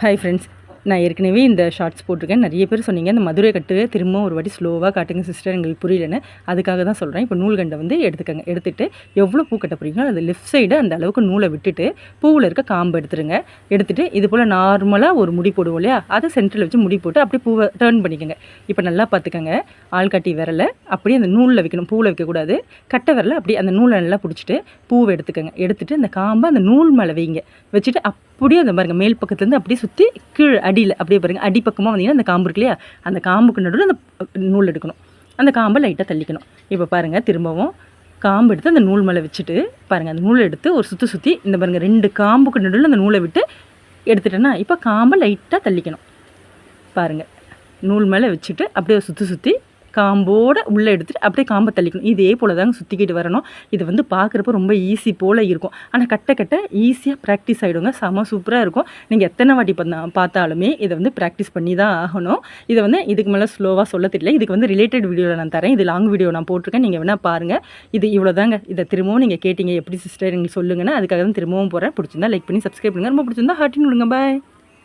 Hi friends, நான் ஏற்கனவே இந்த ஷார்ட்ஸ் போட்டிருக்கேன். நிறைய பேர் சொன்னீங்க இந்த மதுரை கட்டு திரும்ப ஒரு வாட்டி ஸ்லோவாக காட்டுங்க சிஸ்டர், எங்களுக்கு புரியலன்னு. அதுக்காக தான் சொல்கிறேன். இப்போ நூல்கண்டை வந்து எடுத்துக்கோங்க. எடுத்துகிட்டு எவ்வளோ பூ கட்ட போகிறீங்களோ அது லெஃப்ட் சைடு அந்த அளவுக்கு நூலை விட்டுட்டு பூவில் இருக்க காம்பு எடுத்துருங்க. எடுத்துகிட்டு இது போல் நார்மலாக ஒரு முடி போடுவோம் இல்லையா, அதை சென்டரில் வச்சு முடி போட்டு அப்படியே பூவை டேர்ன் பண்ணிக்கோங்க. இப்போ நல்லா பார்த்துக்கோங்க, ஆள்காட்டி விரலை அப்படியே அந்த நூலில் வைக்கணும், பூவில் வைக்கக்கூடாது. கட்டை விரலை அப்படியே அந்த நூலை நல்லா பிடிச்சிட்டு பூவை எடுத்துக்கோங்க. எடுத்துகிட்டு அந்த காம்பை அந்த நூல் மேலே வைங்க. வச்சுட்டு அப்படியே அந்த பாருங்கள், மேல் பக்கத்துலேருந்து அப்படியே சுற்றி கீழே அடியில் அப்படியே பாருங்கள், அடிப்பக்கமாக வந்தீங்கன்னா அந்த காம்பு இருக்கு இல்லையா, அந்த காம்புக்கு நடுவில் அந்த நூல் எடுக்கணும். அந்த காம்பை லைட்டாக தள்ளிக்கணும். இப்போ பாருங்கள், திரும்பவும் காம்பு எடுத்து அந்த நூல் மேலே வச்சுட்டு பாருங்கள், அந்த நூலை எடுத்து ஒரு சுற்றி இந்த பாருங்கள் 2 காம்புக்கு நடுவில் அந்த நூலை விட்டு எடுத்துட்டேன்னா இப்போ காம்பை லைட்டாக தள்ளிக்கணும். பாருங்கள், நூல் மேலே வச்சுட்டு அப்படியே சுற்றி காம்போடு உள்ளே எடுத்துகிட்டு அப்படியே காம்பை தள்ளிக்கணும். இதே போல் தாங்க சுற்றிக்கிட்டு வரணும். இது வந்து பார்க்குறப்ப ரொம்ப ஈஸி போல் இருக்கும், ஆனால் கட்ட ஈஸியாக ப்ராக்டிஸ் ஆகிடுங்க. செம சூப்பராக இருக்கும். நீங்கள் எத்தனை வாட்டி பார்த்தாலுமே இதை வந்து ப்ராக்டிஸ் பண்ணி தான் ஆகணும். இதை வந்து இதுக்கு மேலே ஸ்லோவாக சொல்ல தெரியல. இதுக்கு வந்து ரிலேட்டட் வீடியோவில் நான் தரேன். இது லாங் வீடியோ நான் போட்டிருக்கேன், நீங்கள் வேணால் பாருங்கள். இது இவ்வளோ தாங்க. இதை திரும்பவும் நீங்கள் கேட்டிங்க எப்படி சிஸ்டர் எங்களுக்கு சொல்லுங்கன்னா, அதுக்காக தான் திரும்பவும் போகிறேன். பிடிச்சிருந்தா லைக் பண்ணி சப்ஸ்கிரைப் பண்ணுங்கள். ரொம்ப பிடிச்சிருந்தா ஹார்ட்டின்னு விடுங்க. பாய்.